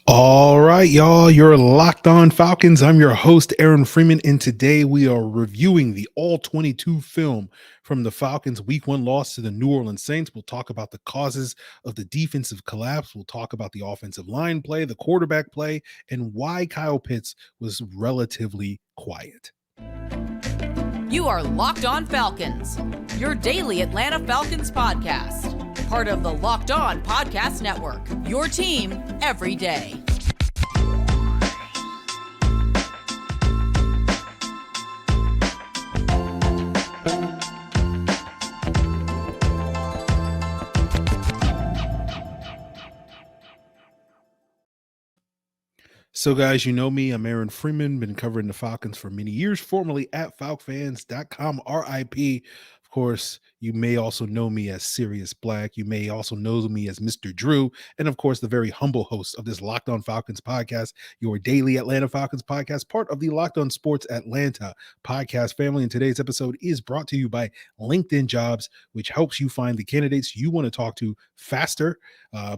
All right, y'all, you're Locked On Falcons. I'm your host, Aaron Freeman, and today we are reviewing the All-22 film from the Falcons' Week 1 loss to the New Orleans Saints. We'll talk about the causes of the defensive collapse. We'll talk about the offensive line play, the quarterback play, and why Kyle Pitts was relatively quiet. You are Locked On Falcons, your daily Atlanta Falcons podcast. Part of the Locked On Podcast Network, your team every day. So, guys, you know me. I'm Aaron Freeman, been covering the Falcons for many years, formerly at falcfans.com, RIP. Of course, you may also know me as Sirius Black. You may also know me as Mr. Drew. And of course, the very humble host of this Locked On Falcons podcast, your daily Atlanta Falcons podcast, part of the Locked On Sports Atlanta podcast family. And today's episode is brought to you by LinkedIn Jobs, which helps you find the candidates you want to talk to faster.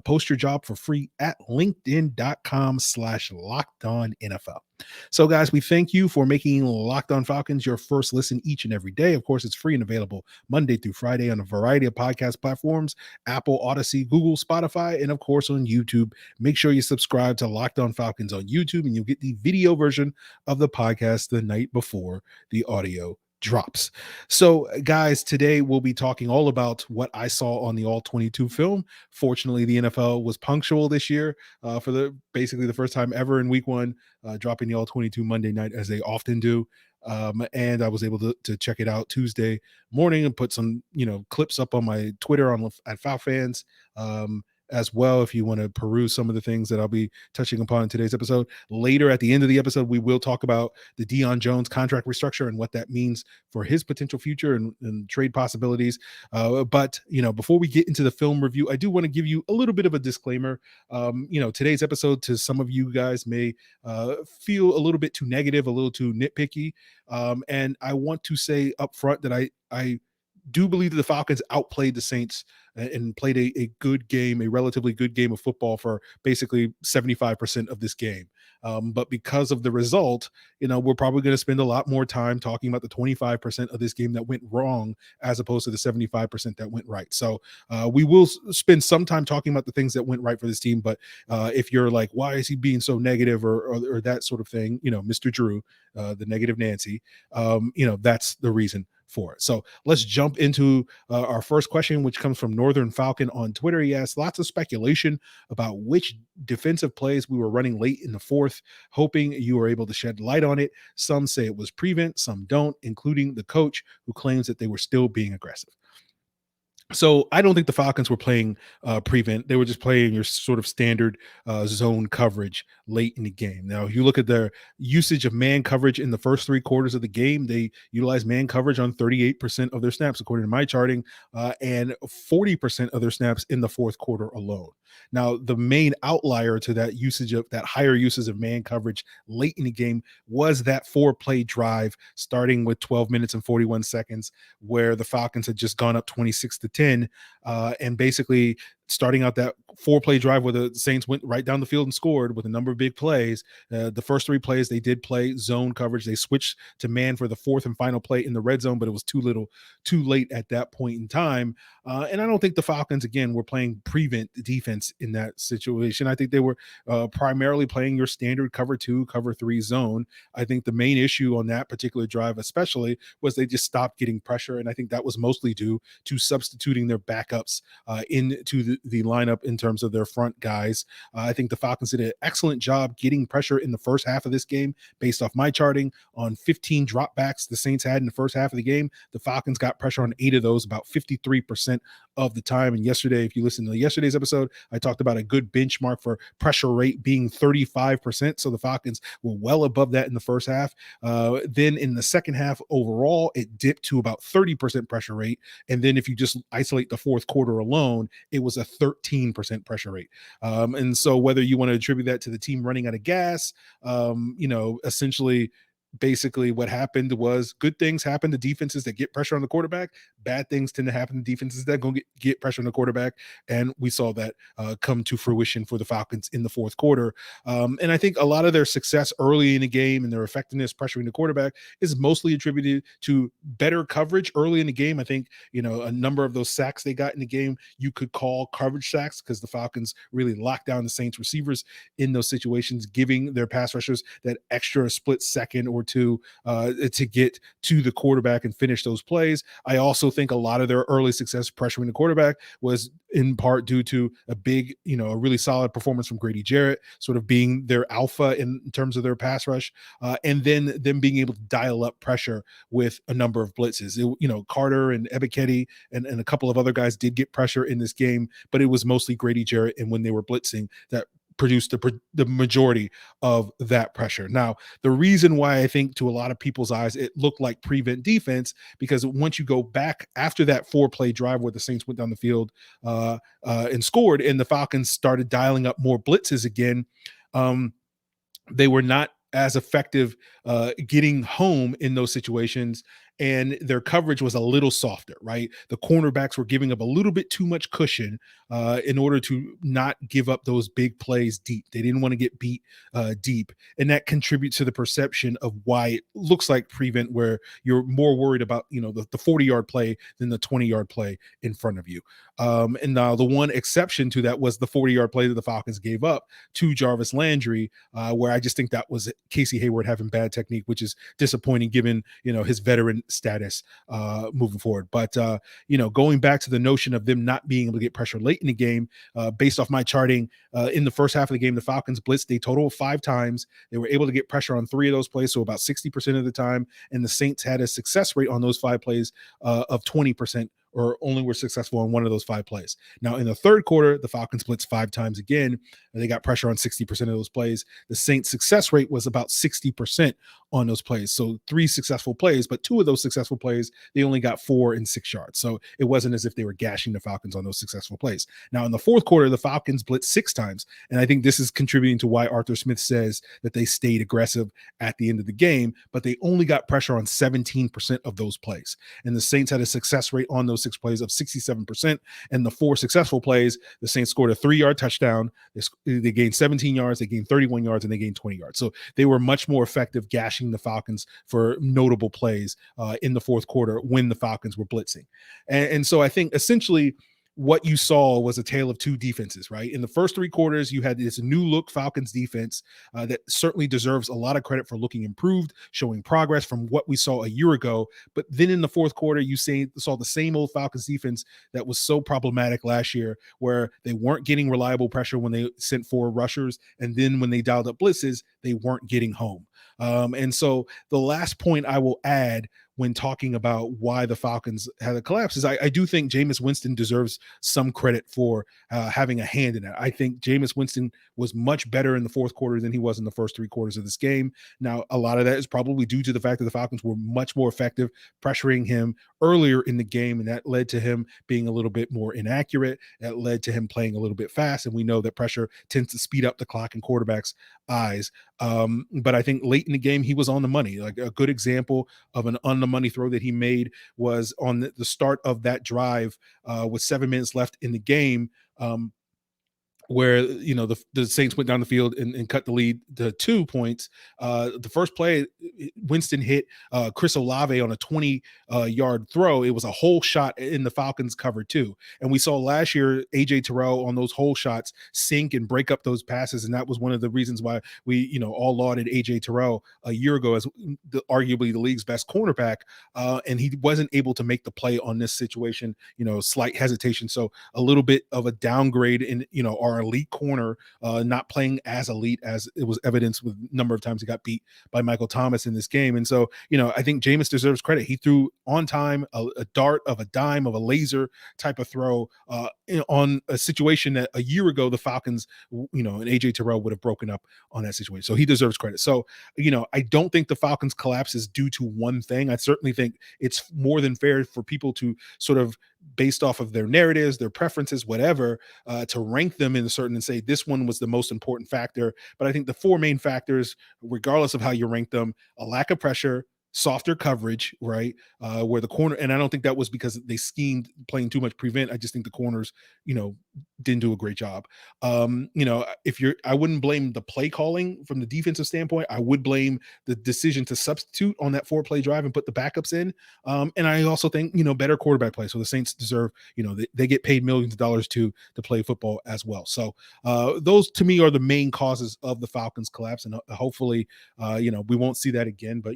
Post your job for free at linkedin.com/LockedOnNFL. So, guys, we thank you for making Locked On Falcons your first listen each and every day. Of course, it's free and available Monday through Friday on a variety of podcast platforms: Apple, Odyssey, Google, Spotify, and of course on YouTube. Make sure you subscribe to Locked On Falcons on YouTube, and you'll get the video version of the podcast the night before the audio drops. So, guys, today we'll be talking all about what I saw on the All-22 film. Fortunately, the NFL was punctual this year for basically the first time ever in Week 1, dropping the All-22 Monday night as they often do. And I was able to check it out Tuesday morning and put some clips up on my Twitter at FalFans. As well, if you want to peruse some of the things that I'll be touching upon in today's episode. Later at the end of the episode, we will talk about the Dion Jones contract restructure and what that means for his potential future and trade possibilities. But before we get into the film review, I do want to give you a little bit of a disclaimer. Today's episode, to some of you guys, may feel a little bit too negative, a little too nitpicky. And I want to say up front that I do believe that the Falcons outplayed the Saints and played a good game, a relatively good game of football for basically 75% of this game. But because of the result, we're probably going to spend a lot more time talking about the 25% of this game that went wrong as opposed to the 75% that went right. So we will spend some time talking about the things that went right for this team. But if you're like, why is he being so negative or that sort of thing, Mr. Drew, the negative Nancy, that's the reason for it. So let's jump into our first question, which comes from Northern Falcon on Twitter. He asked, lots of speculation about which defensive plays we were running late in the fourth, hoping you were able to shed light on it. Some say it was prevent, some don't, including the coach, who claims that they were still being aggressive. So I don't think the Falcons were playing prevent. They were just playing your sort of standard zone coverage late in the game. Now, if you look at their usage of man coverage in the first 3 quarters of the game, they utilized man coverage on 38% of their snaps, according to my charting, and 40% of their snaps in the fourth quarter alone. Now, the main outlier to that usage of that higher usage of man coverage late in the game was that 4-play drive starting with 12 minutes and 41 seconds, where the Falcons had just gone up 26-10, and basically starting out that 4-play drive where the Saints went right down the field and scored with a number of big plays. The first 3 plays, they did play zone coverage. They switched to man for the 4th and final play in the red zone, but it was too late at that point in time. And I don't think the Falcons, again, were playing prevent defense in that situation. I think they were primarily playing your standard cover 2, cover 3 zone. I think the main issue on that particular drive especially was they just stopped getting pressure, and I think that was mostly due to substituting their backups into the lineup in terms of their front guys. I think the Falcons did an excellent job getting pressure in the first half of this game based off my charting. On 15 dropbacks the Saints had in the first half of the game, the Falcons got pressure on 8 of those, about 53% of the time. And yesterday, if you listen to yesterday's episode, I talked about a good benchmark for pressure rate being 35%. So the Falcons were well above that in the first half. Then in the second half overall, it dipped to about 30% pressure rate. And then if you just isolate the fourth quarter alone, it was a 13% pressure rate. And so whether you want to attribute that to the team running out of gas, essentially basically what happened was good things happen to defenses that get pressure on the quarterback. Bad things tend to happen to defenses that go get pressure on the quarterback. And we saw that come to fruition for the Falcons in the fourth quarter. And I think a lot of their success early in the game and their effectiveness pressuring the quarterback is mostly attributed to better coverage early in the game. I think, a number of those sacks they got in the game, you could call coverage sacks because the Falcons really locked down the Saints receivers in those situations, giving their pass rushers that extra split second or two to get to the quarterback and finish those plays. I also think a lot of their early success pressuring the quarterback was in part due to a really solid performance from Grady Jarrett, sort of being their alpha in terms of their pass rush, and then them being able to dial up pressure with a number of blitzes. Carter and Ebiketie and a couple of other guys did get pressure in this game, but it was mostly Grady Jarrett and when they were blitzing that produced the majority of that pressure. Now, the reason why I think to a lot of people's eyes it looked like prevent defense, because once you go back after that 4-play drive where the Saints went down the field and scored, and the Falcons started dialing up more blitzes again, they were not as effective getting home in those situations, and their coverage was a little softer, right? The cornerbacks were giving up a little bit too much cushion in order to not give up those big plays deep. They didn't want to get beat deep, and that contributes to the perception of why it looks like prevent, where you're more worried about the 40-yard play than the 20-yard play in front of you. And now the one exception to that was the 40-yard play that the Falcons gave up to Jarvis Landry, where I just think that was Casey Hayward having bad technique, which is disappointing given his veteran status moving forward. But going back to the notion of them not being able to get pressure late in the game, based off my charting, in the first half of the game, the Falcons blitzed a total of 5 times. They were able to get pressure on 3 of those plays, so about 60% of the time, and the Saints had a success rate on those 5 plays of 20%, or only were successful on 1 of those 5 plays. Now, in the third quarter, the Falcons blitzed 5 times again, and they got pressure on 60% of those plays. The Saints' success rate was about 60% on those plays. So 3 successful plays, but 2 of those successful plays, they only got 4 and 6 yards. So it wasn't as if they were gashing the Falcons on those successful plays. Now, in the fourth quarter, the Falcons blitzed 6 times, and I think this is contributing to why Arthur Smith says that they stayed aggressive at the end of the game, but they only got pressure on 17% of those plays. And the Saints had a success rate on those 6 plays of 67%, and the 4 successful plays, the Saints scored a 3-yard touchdown. They gained 17 yards, they gained 31 yards, and they gained 20 yards. So they were much more effective gashing the Falcons for notable plays in the fourth quarter when the Falcons were blitzing. And so I think essentially what you saw was a tale of 2 defenses, right? In the first 3 quarters, you had this new look Falcons defense that certainly deserves a lot of credit for looking improved, showing progress from what we saw a year ago. But then in the fourth quarter, you saw the same old Falcons defense that was so problematic last year, where they weren't getting reliable pressure when they sent 4 rushers. And then when they dialed up blitzes, they weren't getting home. And so the last point I will add when talking about why the Falcons had a collapse is I do think Jameis Winston deserves some credit for having a hand in it. I think Jameis Winston was much better in the fourth quarter than he was in the first 3 quarters of this game. Now, a lot of that is probably due to the fact that the Falcons were much more effective pressuring him earlier in the game, and that led to him being a little bit more inaccurate. That led to him playing a little bit fast, and we know that pressure tends to speed up the clock in quarterbacks' eyes. But I think late in the game, he was on the money. Like a good example of an on the money throw that he made was on the start of that drive with 7 minutes left in the game, where the Saints went down the field and cut the lead to 2 points. The first play, Winston hit Chris Olave on a 20-yard throw. It was a hole shot in the Falcons cover too. And we saw last year AJ Terrell on those hole shots sink and break up those passes, and that was one of the reasons why we all lauded AJ Terrell a year ago as arguably the league's best cornerback. And he wasn't able to make the play on this situation. Slight hesitation, so a little bit of a downgrade in our elite corner not playing as elite as it was evidenced with a number of times he got beat by Michael Thomas in this game. And so I think Jameis deserves credit. He threw on time a dart of a dime of a laser type of throw on a situation that a year ago the Falcons and AJ Terrell would have broken up on that situation. So he deserves credit. So I don't think the Falcons collapse is due to one thing. I certainly think it's more than fair for people to sort of based off of their narratives, their preferences, whatever, to rank them in a certain and say this one was the most important factor. But I think the four main factors, regardless of how you rank them: a lack of pressure, softer coverage, right? Where the corner, and I don't think that was because they schemed playing too much prevent. I just think the corners, didn't do a great job. I wouldn't blame the play calling from the defensive standpoint. I would blame the decision to substitute on that 4-play drive and put the backups in. And I also think, better quarterback play. So the Saints deserve, they get paid millions of dollars to play football as well. So those to me are the main causes of the Falcons collapse. And hopefully, we won't see that again, but,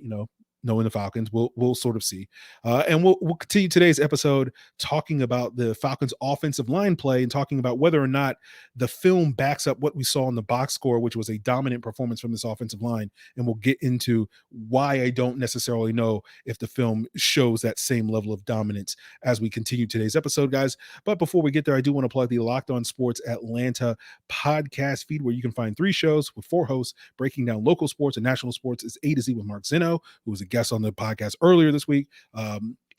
knowing the Falcons, we'll sort of see. And we'll continue today's episode talking about the Falcons offensive line play and talking about whether or not the film backs up what we saw in the box score, which was a dominant performance from this offensive line. And we'll get into why I don't necessarily know if the film shows that same level of dominance as we continue today's episode, guys. But before we get there, I do want to plug the Locked On Sports Atlanta podcast feed, where you can find 3 shows with 4 hosts breaking down local sports and national sports. It's A to Z with Mark Zinno, who was a guest on the podcast earlier this week.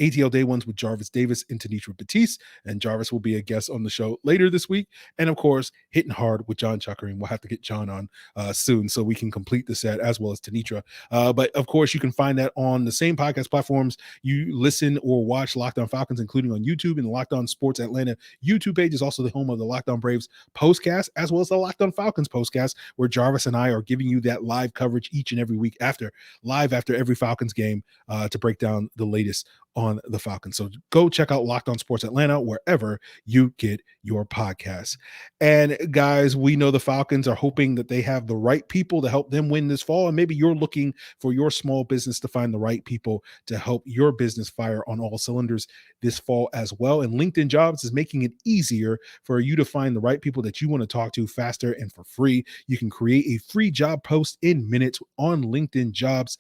ATL Day Ones with Jarvis Davis and Tanitra Batiste, and Jarvis will be a guest on the show later this week. And of course, Hitting Hard with John Chuckering. We'll have to get John on soon so we can complete the set, as well as Tanitra. But of course, you can find that on the same podcast platforms you listen or watch Locked On Falcons, including on YouTube. And the Locked On Sports Atlanta YouTube page is also the home of the Locked On Braves postcast, as well as the Locked On Falcons postcast, where Jarvis and I are giving you that live coverage each and every week after every Falcons game to break down the latest on the Falcons. So go check out Locked On Sports Atlanta wherever you get your podcasts. And guys, we know the Falcons are hoping that they have the right people to help them win this fall. And maybe you're looking for your small business to find the right people to help your business fire on all cylinders this fall as well. And LinkedIn Jobs is making it easier for you to find the right people that you want to talk to faster and for free. You can create a free job post in minutes on LinkedIn Jobs,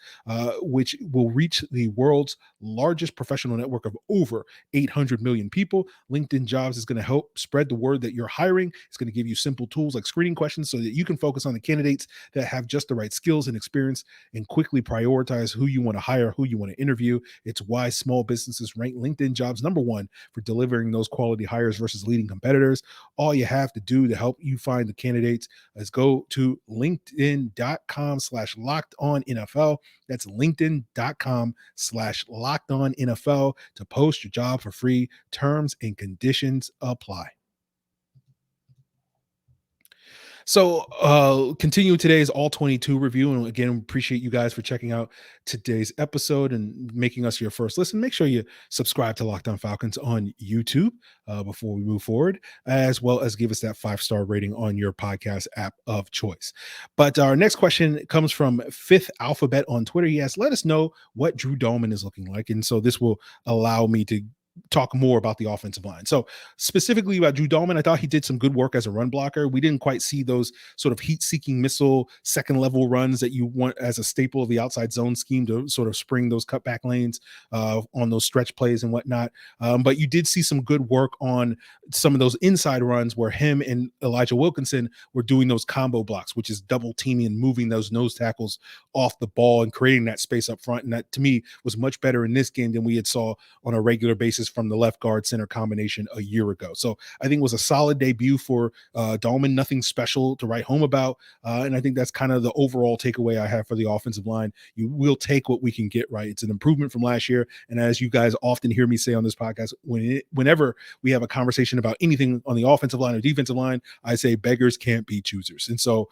which will reach the world's largest professional network of over 800 million people. LinkedIn Jobs is going to help spread the word that you're hiring. It's going to give you simple tools like screening questions so that you can focus on the candidates that have just the right skills and experience, and quickly prioritize who you want to hire, who you want to interview. It's why small businesses rank LinkedIn Jobs number 1 for delivering those quality hires versus leading competitors. All you have to do to help you find the candidates is go to linkedin.com/lockedonnfl. That's linkedin.com/lockedonnfl to post your job for free. Terms and conditions apply. So continue today's All-22 review. And again, appreciate you guys for checking out today's episode and making us your first listen. Make sure you subscribe to Locked On Falcons on YouTube before we move forward, as well as give us that 5-star rating on your podcast app of choice. But our next question comes from Fifth Alphabet on Twitter. He asks, let us know what Drew Dalman is looking like. And so this will allow me to talk more about the offensive line. So specifically about Drew Dalman, I thought he did some good work as a run blocker. We didn't quite see those sort of heat-seeking missile second level runs that you want as a staple of the outside zone scheme to sort of spring those cutback lanes on those stretch plays and whatnot. But you did see some good work on some of those inside runs where him and Elijah Wilkinson were doing those combo blocks, which is double teaming and moving those nose tackles off the ball and creating that space up front. And that to me was much better in this game than we had saw on a regular basis from the left guard center combination a year ago. So I think it was a solid debut for Dalman, nothing special to write home about. And I think that's kind of the overall takeaway I have for the offensive line. You will take what we can get, right? It's an improvement from last year. And as you guys often hear me say on this podcast, whenever we have a conversation about anything on the offensive line or defensive line, I say beggars can't be choosers. And so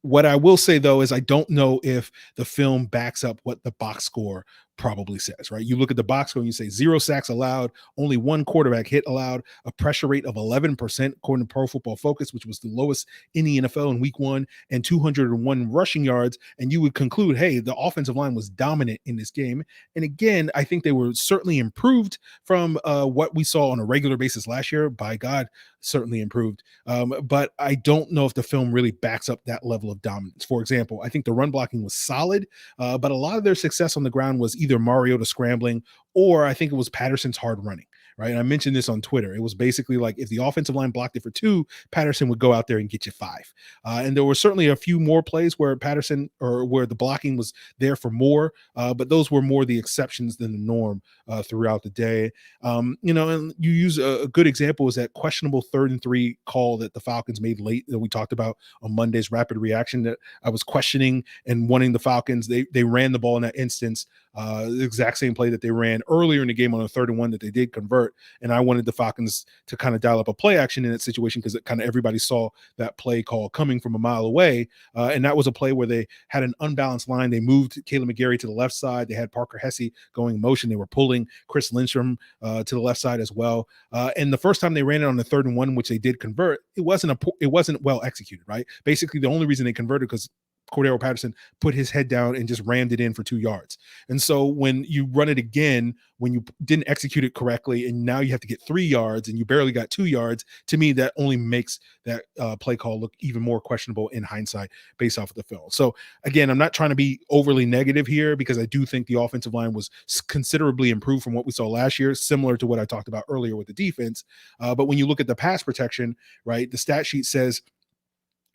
what I will say, though, is I don't know if the film backs up what the box score probably says, right? You look at the box score and you say 0 sacks allowed, only 1 quarterback hit allowed, a pressure rate of 11% according to Pro Football Focus, which was the lowest in the NFL in week 1, and 201 rushing yards. And you would conclude, hey, the offensive line was dominant in this game. And again, I think they were certainly improved from what we saw on a regular basis last year. By God, certainly improved. But I don't know if the film really backs up that level of dominance. For example, I think the run blocking was solid, but a lot of their success on the ground was either Mariota scrambling or I think it was Patterson's hard running, right? And I mentioned this on Twitter. It was basically like if the offensive line blocked it for 2, Patterson would go out there and get you 5. And there were certainly a few more plays where Patterson or where the blocking was there for more, but those were more the exceptions than the norm throughout the day. And you use a good example is that questionable 3rd and 3 call that the Falcons made late that we talked about on Monday's rapid reaction that I was questioning and wanting the Falcons. They ran the ball in that instance, the exact same play that they ran earlier in the game on a 3rd and 1 that they did convert. And I wanted the Falcons to kind of dial up a play action in that situation because kind of everybody saw that play call coming from a mile away. And that was a play where they had an unbalanced line. They moved Caleb McGarry to the left side. They had Parker Hesse going in motion. They were pulling Chris Lindstrom to the left side as well. And the first time they ran it on the 3rd and 1, which they did convert, it wasn't well executed, right? Basically, the only reason they converted because Cordero Patterson put his head down and just rammed it in for 2 yards. And so when you run it again, when you didn't execute it correctly, and now you have to get 3 yards and you barely got 2 yards, to me, that only makes that play call look even more questionable in hindsight based off of the film. So again, I'm not trying to be overly negative here because I do think the offensive line was considerably improved from what we saw last year, similar to what I talked about earlier with the defense. But when you look at the pass protection, right, the stat sheet says,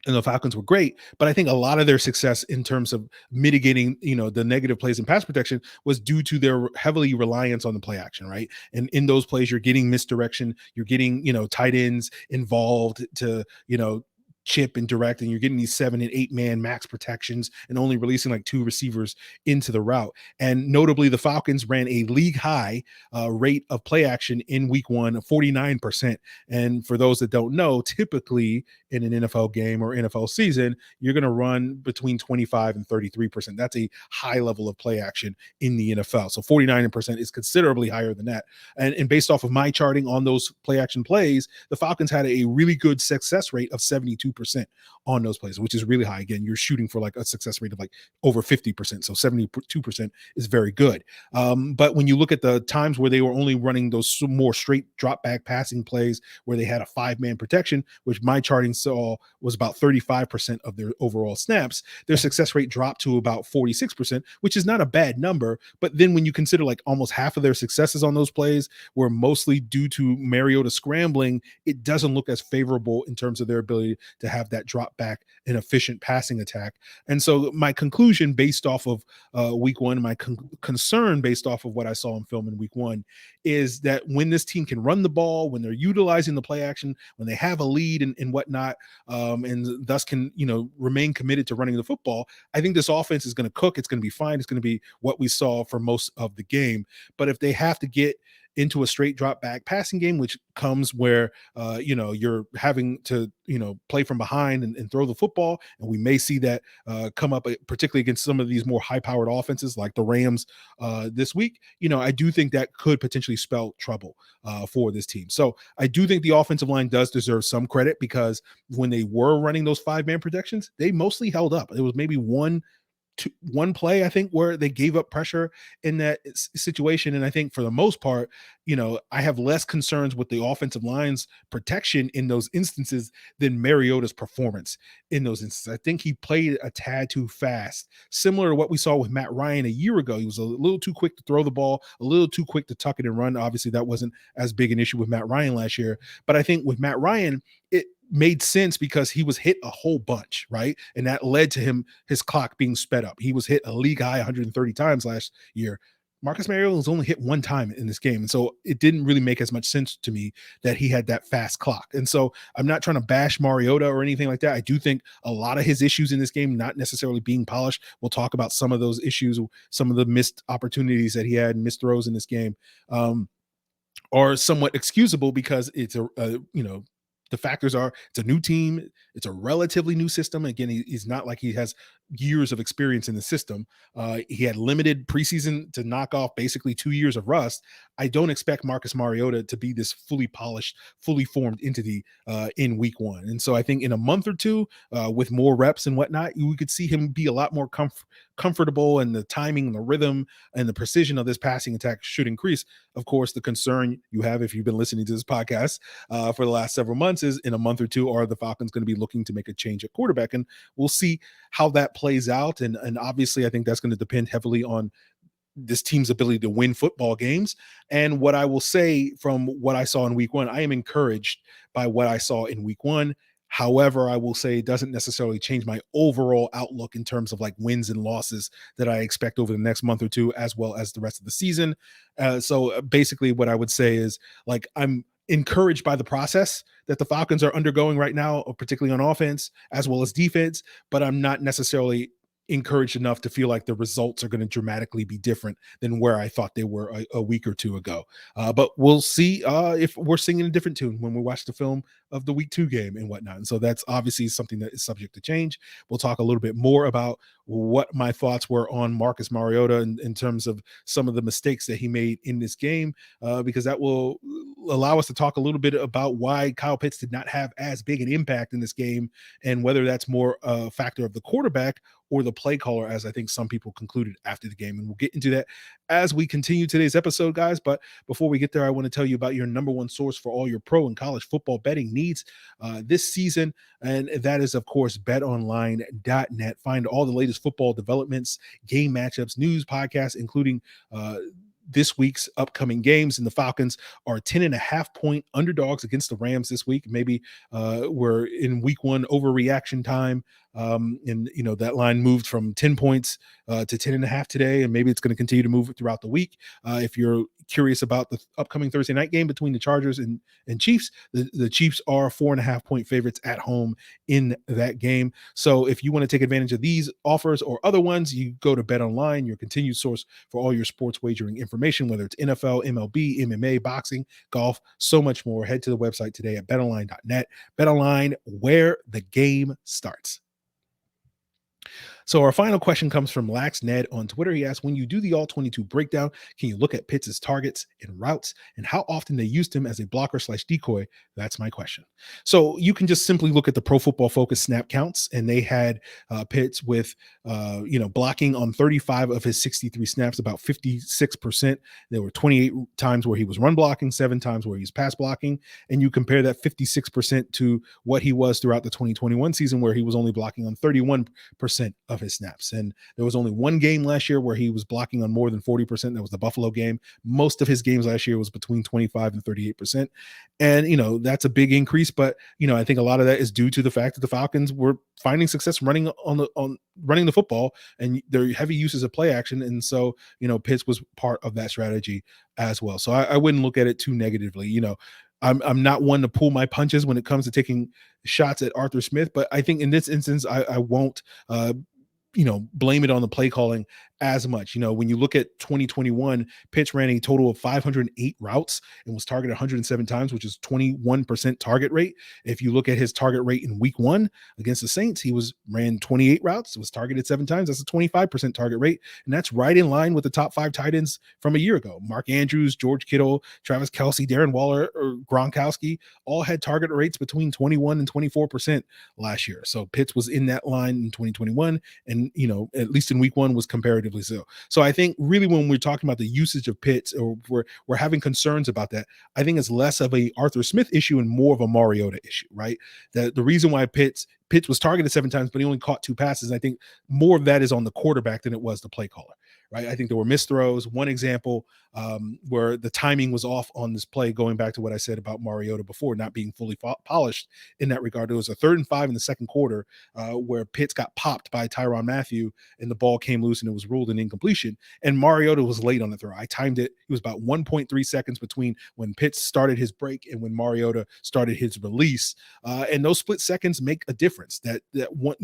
and the Falcons were great, but I think a lot of their success in terms of mitigating, the negative plays in pass protection was due to their heavily reliance on the play action, right? And in those plays, you're getting misdirection, you're getting, tight ends involved to, chip and direct, and you're getting these 7 and 8 man max protections and only releasing like 2 receivers into the route. And notably, the Falcons ran a league high rate of play action in week 1, 49%. And for those that don't know, typically in an NFL game or NFL season, you're going to run between 25 and 33%. That's a high level of play action in the NFL. So 49% is considerably higher than that. And based off of my charting on those play action plays, the Falcons had a really good success rate of 72% on those plays, which is really high. Again, you're shooting for like a success rate of like over 50%. So 72% is very good. But when you look at the times where they were only running those more straight drop back passing plays where they had a 5-man protection, which my charting saw was about 35% of their overall snaps, their success rate dropped to about 46%, which is not a bad number. But then when you consider like almost half of their successes on those plays were mostly due to Mariota scrambling, it doesn't look as favorable in terms of their ability to have that drop back and efficient passing attack. And so my conclusion based off of week 1, my concern based off of what I saw in film in week 1 is that when this team can run the ball, when they're utilizing the play action, when they have a lead and whatnot, and thus can, remain committed to running the football, I think this offense is going to cook. It's going to be fine. It's going to be what we saw for most of the game. But if they have to get into a straight drop back passing game, which comes where, you're having to, play from behind and throw the football. And we may see that come up, particularly against some of these more high powered offenses like the Rams this week. I do think that could potentially spell trouble for this team. So I do think the offensive line does deserve some credit because when they were running those 5-man protections, they mostly held up. It was maybe one play, I think, where they gave up pressure in that situation. And I think for the most part, I have less concerns with the offensive line's protection in those instances than Mariota's performance in those instances. I think he played a tad too fast, similar to what we saw with Matt Ryan a year ago. He was a little too quick to throw the ball, a little too quick to tuck it and run. Obviously, that wasn't as big an issue with Matt Ryan last year. But I think with Matt Ryan, it made sense because he was hit a whole bunch, right? And that led to his clock being sped up. He was hit a league high 130 times last year. Marcus Mariota was only hit 1 time in this game. And so it didn't really make as much sense to me that he had that fast clock. And so I'm not trying to bash Mariota or anything like that. I do think a lot of his issues in this game, not necessarily being polished. We'll talk about some of those issues, some of the missed opportunities that he had, missed throws in this game, are somewhat excusable because it's the factors are it's a new team. It's a relatively new system. Again, he's not like he has years of experience in the system. He had limited preseason to knock off basically 2 years of rust. I don't expect Marcus Mariota to be this fully polished, fully formed entity in week 1. And so I think in a month or two with more reps and whatnot, we could see him be a lot more comfortable, and the timing and the rhythm and the precision of this passing attack should increase. Of course, the concern you have if you've been listening to this podcast for the last several months is in a month or two, are the Falcons going to be looking to make a change at quarterback? And we'll see how that plays out. And obviously, I think that's going to depend heavily on this team's ability to win football games. And what I will say from what I saw in week one, I am encouraged by what I saw in week one. However, I will say it doesn't necessarily change my overall outlook in terms of like wins and losses that I expect over the next month or two, as well as the rest of the season. So basically what I would say is like, I'm encouraged by the process that the Falcons are undergoing right now, particularly on offense as well as defense, but I'm not necessarily encouraged enough to feel like the results are going to dramatically be different than where I thought they were a week or two ago. But we'll see if we're singing a different tune when we watch the film of the week 2 game and whatnot. And so that's obviously something that is subject to change. We'll talk a little bit more about what my thoughts were on Marcus Mariota in terms of some of the mistakes that he made in this game, because that will allow us to talk a little bit about why Kyle Pitts did not have as big an impact in this game, and whether that's more a factor of the quarterback or the play caller, as I think some people concluded after the game. And we'll get into that as we continue today's episode, guys. But before we get there, I want to tell you about your number one source for all your pro and college football betting needs this season. And that is, of course, betonline.net. Find all the latest football developments, game matchups, news, podcasts, including this week's upcoming games. And the Falcons are 10.5-point underdogs against the Rams this week. Maybe we're in week 1 overreaction time. And that line moved from 10 points to 10.5 today, and maybe it's going to continue to move throughout the week. If you're curious about the upcoming Thursday night game between the Chargers and Chiefs, the Chiefs are 4.5-point favorites at home in that game. So if you want to take advantage of these offers or other ones, you go to BetOnline, your continued source for all your sports wagering information, whether it's NFL, MLB, MMA, boxing, golf, so much more. Head to the website today at betonline.net. BetOnline, where the game starts. So our final question comes from Lax Ned on Twitter. He asked, when you do the All-22 breakdown, can you look at Pitts' targets and routes and how often they used him as a blocker/decoy? That's my question. So you can just simply look at the Pro Football Focus snap counts, and they had Pitts with, blocking on 35 of his 63 snaps, about 56%. There were 28 times where he was run blocking, 7 times where he was pass blocking. And you compare that 56% to what he was throughout the 2021 season, where he was only blocking on 31% of his snaps. And there was only one game last year where he was blocking on more than 40%. That was the Buffalo game. Most of his games last year was between 25 and 38%. And, that's a big increase. But, I think a lot of that is due to the fact that the Falcons were finding success running running the football, and their heavy uses of play action. And so, Pitts was part of that strategy as well. So I wouldn't look at it too negatively. I'm not one to pull my punches when it comes to taking shots at Arthur Smith, but I think in this instance, I won't, blame it on the play calling as much. When you look at 2021, Pitts ran a total of 508 routes and was targeted 107 times, which is 21% target rate. If you look at his target rate in week 1 against the Saints, he ran 28 routes, was targeted 7 times. That's a 25% target rate. And that's right in line with the top 5 tight ends from a year ago. Mark Andrews, George Kittle, Travis Kelce, Darren Waller, or Gronkowski all had target rates between 21 and 24% last year. So Pitts was in that line in 2021, and at least in week 1 was comparatively so. So I think really when we're talking about the usage of Pitts, or we're having concerns about that, I think it's less of a Arthur Smith issue and more of a Mariota issue, right? The reason why Pitts was targeted 7 times, but he only caught 2 passes. I think more of that is on the quarterback than it was the play caller, right? I think there were missed throws. One example where the timing was off on this play, going back to what I said about Mariota before, not being fully polished in that regard. It was a 3rd and 5 in the second quarter where Pitts got popped by Tyrann Mathieu, and the ball came loose and it was ruled an incompletion. And Mariota was late on the throw. I timed it. It was about 1.3 seconds between when Pitts started his break and when Mariota started his release. And those split seconds make a difference. That one,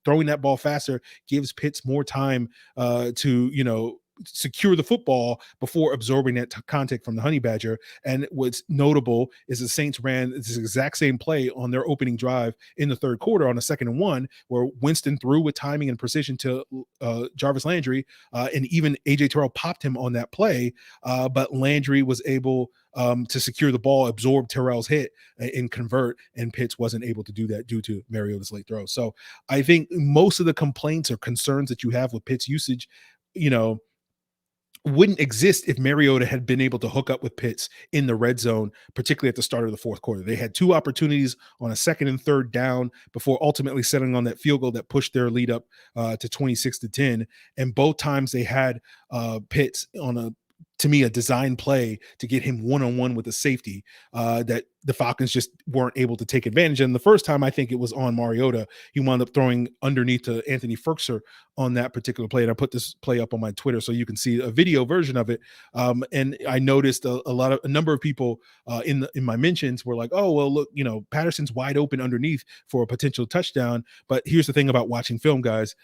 throwing that ball faster gives Pitts more time to, secure the football before absorbing that contact from the Honey Badger. And what's notable is the Saints ran this exact same play on their opening drive in the third quarter on a 2nd and 1, where Winston threw with timing and precision to Jarvis Landry, and even AJ Terrell popped him on that play, but Landry was able to secure the ball, absorb Terrell's hit, and convert, and Pitts wasn't able to do that due to Mariota's late throw. So I think most of the complaints or concerns that you have with Pitts usage, wouldn't exist if Mariota had been able to hook up with Pitts in the red zone, particularly at the start of the fourth quarter. They had 2 opportunities on a second and third down before ultimately settling on that field goal that pushed their lead up to 26-10. And both times they had Pitts on to me, a design play to get him one-on-one with a safety that the Falcons just weren't able to take advantage of. And the first time, I think it was on Mariota. He wound up throwing underneath to Anthony Ferkser on that particular play. And I put this play up on my Twitter so you can see a video version of it. And I noticed a number of people in my mentions were like, oh, well, look, Patterson's wide open underneath for a potential touchdown. But here's the thing about watching film, guys,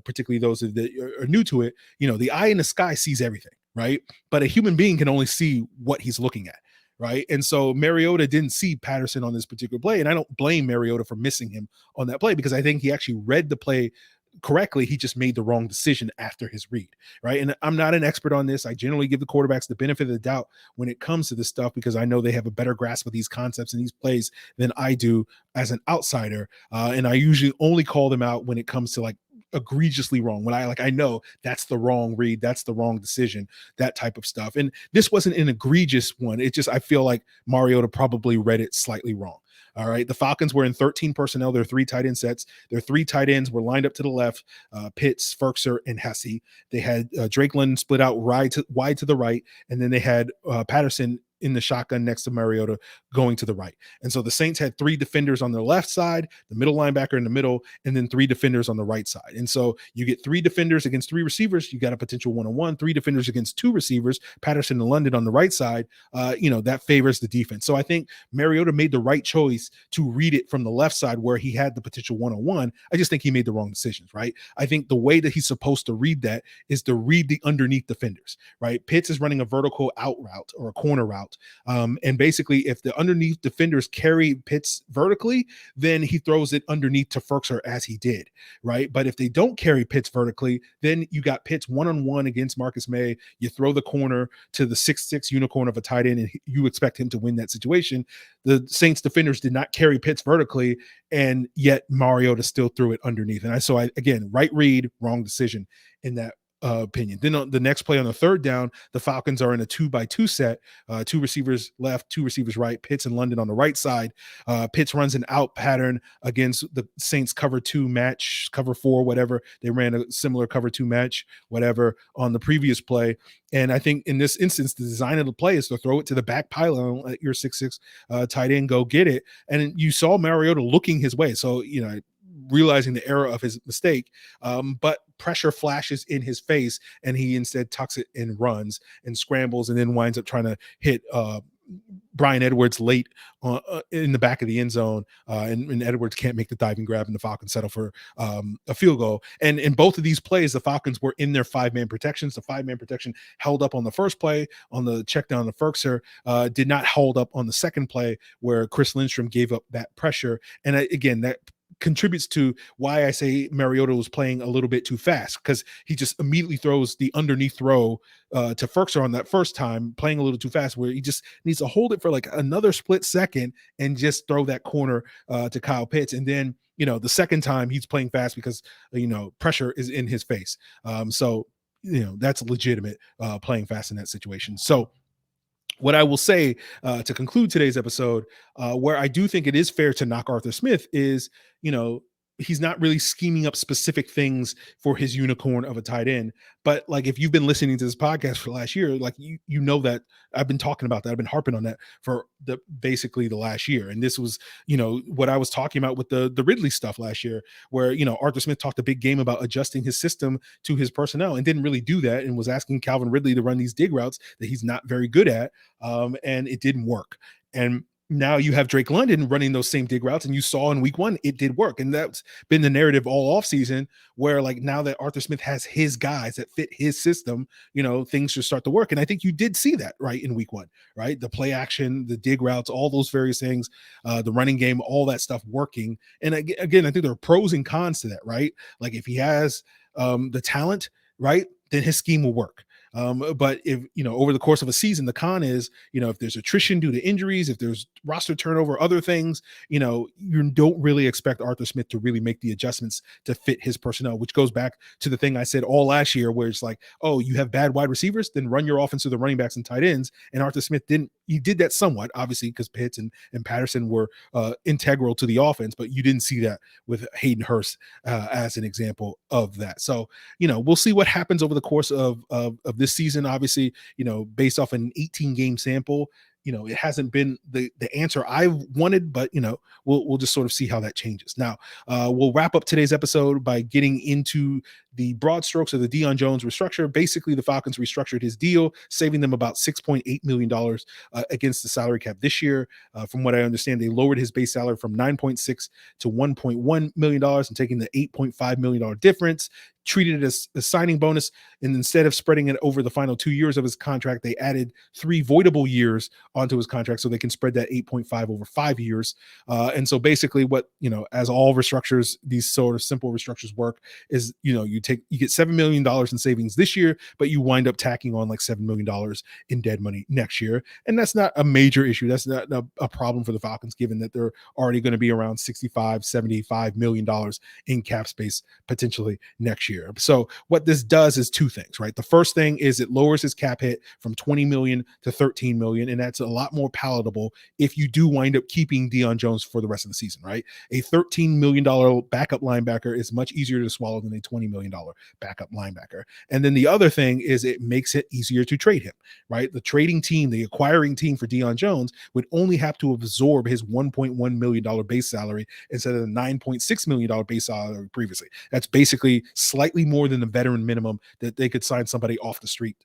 particularly those that are new to it. The eye in the sky sees everything, right? But a human being can only see what he's looking at, right? And so Mariota didn't see Patterson on this particular play, and I don't blame Mariota for missing him on that play because I think he actually read the play correctly. He just made the wrong decision after his read, right? And I'm not an expert on this. I generally give the quarterbacks the benefit of the doubt when it comes to this stuff because I know they have a better grasp of these concepts and these plays than I do as an outsider. And I usually only call them out when it comes to like egregiously wrong, when I know that's the wrong read, that's the wrong decision, that type of stuff. And this wasn't an egregious one. It just, I feel like Mariota probably read it slightly wrong. All right. The Falcons were in 13 personnel. Their 3 tight end sets. Their 3 tight ends were lined up to the left, Pitts, Ferkser, and Hesse. They had Drake London split out wide to the right. And then they had Patterson in the shotgun next to Mariota going to the right. And so the Saints had 3 defenders on their left side, the middle linebacker in the middle, and then 3 defenders on the right side. And so you get 3 defenders against 3 receivers. You got a potential one-on-one, 3 defenders against 2 receivers, Patterson and London on the right side. That favors the defense. So I think Mariota made the right choice to read it from the left side where he had the potential one-on-one. I just think he made the wrong decisions, right? I think the way that he's supposed to read that is to read the underneath defenders, right? Pitts is running a vertical out route or a corner route. And basically, if the underneath defenders carry Pitts vertically, then he throws it underneath to Ferkser as he did, right? But if they don't carry Pitts vertically, then you got Pitts one-on-one against Marcus May. You throw the corner to the 6'6" unicorn of a tight end, and you expect him to win that situation. The Saints defenders did not carry Pitts vertically, and yet Mariota still threw it underneath. And again, right read, wrong decision in that opinion. Then on the next play on the third down, the Falcons are in a 2-by-2 set, 2 receivers left, 2 receivers right, Pitts and London on the right side. Pitts runs an out pattern against the Saints cover 2 match, cover 4, whatever. They ran a similar cover 2 match, whatever, on the previous play. And I think in this instance, the design of the play is to throw it to the back pylon, let your 6'6" tight end go get it. And you saw Mariota looking his way. So, realizing the error of his mistake, but pressure flashes in his face and he instead tucks it and runs and scrambles and then winds up trying to hit Brian Edwards late in the back of the end zone, and Edwards can't make the diving grab, and the Falcons settle for a field goal. And in both of these plays, the Falcons were in their 5-man protections. The 5-man protection held up on the first play, on the check down to Ferkser, did not hold up on the second play where Chris Lindstrom gave up that pressure. And again, that contributes to why I say Mariota was playing a little bit too fast, because he just immediately throws the underneath throw to Ferkser on that first time, playing a little too fast, where he just needs to hold it for like another split second and just throw that corner to Kyle Pitts. And then, the second time he's playing fast because, pressure is in his face. So that's legitimate playing fast in that situation. So what I will say to conclude today's episode, where I do think it is fair to knock Arthur Smith is, he's not really scheming up specific things for his unicorn of a tight end. But like, if you've been listening to this podcast for last year, like you know that I've been talking about that. I've been harping on that for basically the last year. And this was, what I was talking about with the Ridley stuff last year, where, Arthur Smith talked a big game about adjusting his system to his personnel and didn't really do that, and was asking Calvin Ridley to run these dig routes that he's not very good at. And it didn't work. And now you have Drake London running those same dig routes, and you saw in week 1, it did work. And that's been the narrative all offseason, where like now that Arthur Smith has his guys that fit his system, things should start to work. And I think you did see that right in week 1, right? The play action, the dig routes, all those various things, the running game, all that stuff working. And again, I think there are pros and cons to that, right? Like if he has the talent, right, then his scheme will work. But if, over the course of a season, the con is, if there's attrition due to injuries, if there's roster turnover, other things, you don't really expect Arthur Smith to really make the adjustments to fit his personnel, which goes back to the thing I said all last year, where it's like, oh, you have bad wide receivers, then run your offense to the running backs and tight ends. And Arthur Smith didn't. You did that somewhat, obviously, because Pitts and Patterson were integral to the offense, but you didn't see that with Hayden Hurst as an example of that. So, we'll see what happens over the course of this season. Obviously, based off an 18-game sample, it hasn't been the answer I wanted, but we'll just sort of see how that changes. Now, we'll wrap up today's episode by getting into the broad strokes of the Dion Jones restructure. Basically, the Falcons restructured his deal, saving them about $6.8 million against the salary cap this year. From what I understand, they lowered his base salary from $9.6 to $1.1 million and taking the $8.5 million difference, treated it as a signing bonus. And instead of spreading it over the final 2 years of his contract, they added 3 voidable years onto his contract so they can spread that 8.5 over 5 years. And so basically what, as all restructures, these sort of simple restructures work is, you get $7 million in savings this year, but you wind up tacking on like $7 million in dead money next year. And that's not a major issue. That's not a problem for the Falcons, given that they're already going to be around $65 million in cap space potentially next year. So what this does is 2 things, right? The first thing is it lowers his cap hit from 20 million to 13 million. And that's a lot more palatable if you do wind up keeping Dion Jones for the rest of the season, right? A $13 million backup linebacker is much easier to swallow than a $20 million backup linebacker. And then the other thing is it makes it easier to trade him, right? The trading team, the acquiring team for Dion Jones would only have to absorb his $1.1 million base salary instead of the $9.6 million base salary previously. That's basically slightly more than the veteran minimum that they could sign somebody off the street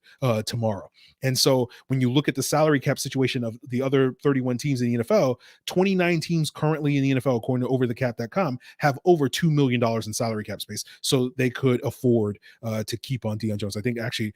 tomorrow. And so when you look at the salary cap situation of the other 31 teams in the NFL, 29 teams currently in the NFL, according to overthecap.com, have over $2 million in salary cap space. So they could afford to keep on Dion Jones. I think actually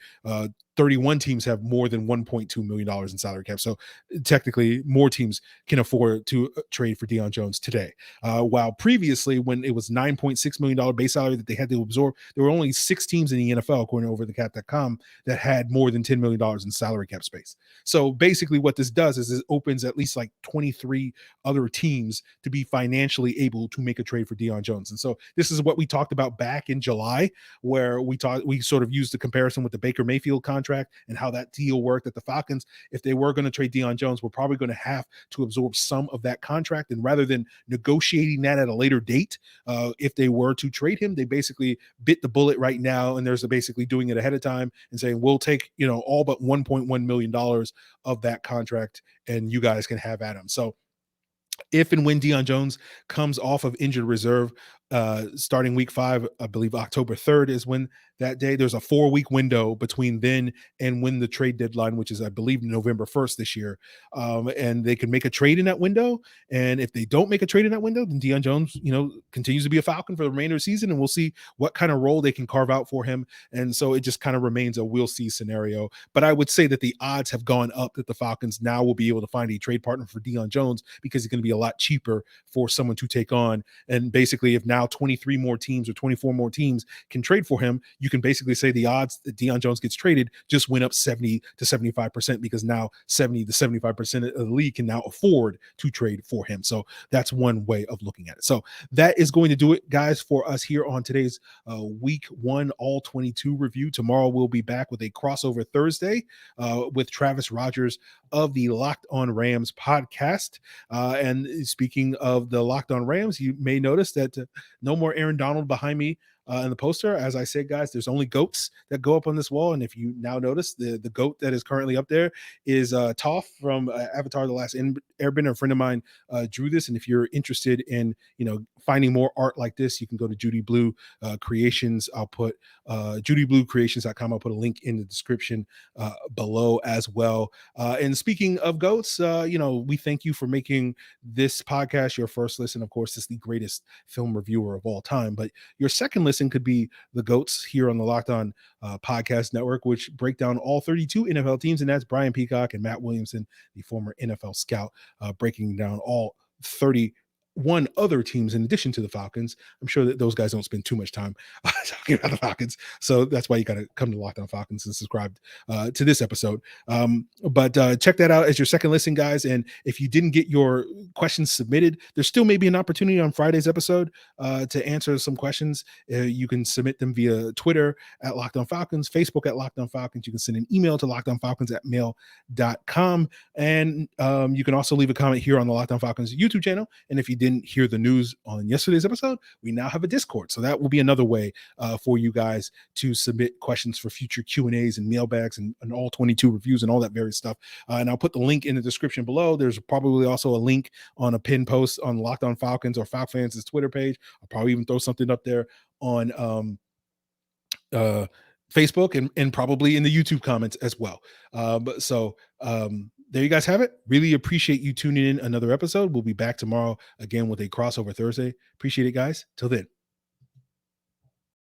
31 teams have more than $1.2 million in salary cap. So technically more teams can afford to trade for Dion Jones today. While previously, when it was $9.6 million base salary that they had to absorb, there were only 6 teams in the NFL, according to overthecap.com, that had more than $10 million in salary cap space. So basically what this does is it opens at least like 23 other teams to be financially able to make a trade for Dion Jones. And so this is what we talked about back in July, where we sort of used the comparison with the Baker Mayfield contract and how that deal worked, that the Falcons, if they were going to trade Dion Jones, were probably going to have to absorb some of that contract. And rather than negotiating that at a later date, if they were to trade him, they basically bit the bullet right now. And there's basically doing it ahead of time and saying, we'll take, all but $1.1 million of that contract and you guys can have at him. So if and when Dion Jones comes off of injured reserve, starting week 5, I believe October 3rd is when that day. There's a 4-week window between then and when the trade deadline, which is, I believe, November 1st this year. And they can make a trade in that window. And if they don't make a trade in that window, then Dion Jones, continues to be a Falcon for the remainder of the season. And we'll see what kind of role they can carve out for him. And so it just kind of remains a we'll see scenario. But I would say that the odds have gone up that the Falcons now will be able to find a trade partner for Dion Jones, because it's going to be a lot cheaper for someone to take on. And basically, if now 23 more teams or 24 more teams can trade for him, you can basically say the odds that Dion Jones gets traded just went up 70 to 75%, because now 70 to 75% of the league can now afford to trade for him. So that's one way of looking at it. So that is going to do it, guys, for us here on today's week 1 All-22 review. Tomorrow we'll be back with a crossover Thursday with Travis Rogers of the Locked On Rams podcast. And speaking of the Locked On Rams, you may notice that no more Aaron Donald behind me in the poster. As I said, guys, there's only goats that go up on this wall. And if you now notice, the goat that is currently up there is Toph from Avatar: The Last Airbender. A friend of mine drew this. And if you're interested in, finding more art like this, you can go to Judy Blue Creations. I'll put judybluecreations.com. I'll put a link in the description below as well. And speaking of goats, we thank you for making this podcast your first listen. Of course, it's the greatest film reviewer of all time, but your second listen could be the goats here on the Locked On Podcast Network, which break down all 32 NFL teams. And that's Brian Peacock and Matt Williamson, the former NFL scout, breaking down all 32 other teams in addition to the Falcons. I'm sure that those guys don't spend too much time talking about the Falcons. So that's why you got to come to Locked On Falcons and subscribe to this episode. But check that out as your second listen, guys. And if you didn't get your questions submitted, there still may be an opportunity on Friday's episode to answer some questions. You can submit them via Twitter at Locked On Falcons, Facebook at Locked On Falcons. You can send an email to lockedonfalcons@mail.com. And you can also leave a comment here on the Locked On Falcons YouTube channel. And if you didn't hear the news on yesterday's episode, we now have a Discord. So that will be another way for you guys to submit questions for future Q&As and mailbags and all 22 reviews and all that various stuff. And I'll put the link in the description below. There's probably also a link on a pinned post on Locked On Falcons or Falcons' Twitter page. I'll probably even throw something up there on Facebook and probably in the YouTube comments as well. There you guys have it. Really appreciate you tuning in another episode. We'll be back tomorrow again with a crossover Thursday. Appreciate it, guys. Till then.